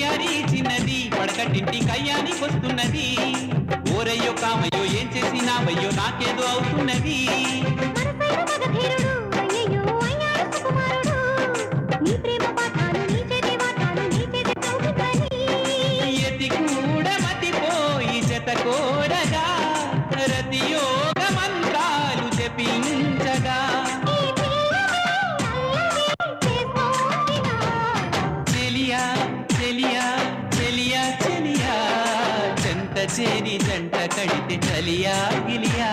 వయ్యారి చిన్నది పడకటింటి కయ్యానికి వస్తున్నది. ఓరయ్యో కామయ్యో ఏం చేసినావయ్యో నాకేదో అవుతున్నది. ఎతి కూడా మతిపోయి జత కోరగా రతి యోగ మంత్రాలు జపించగా చెలియా చెలియా చెలియా చెలియా జంట చేరి జంట కడితే చలియా గిలియా.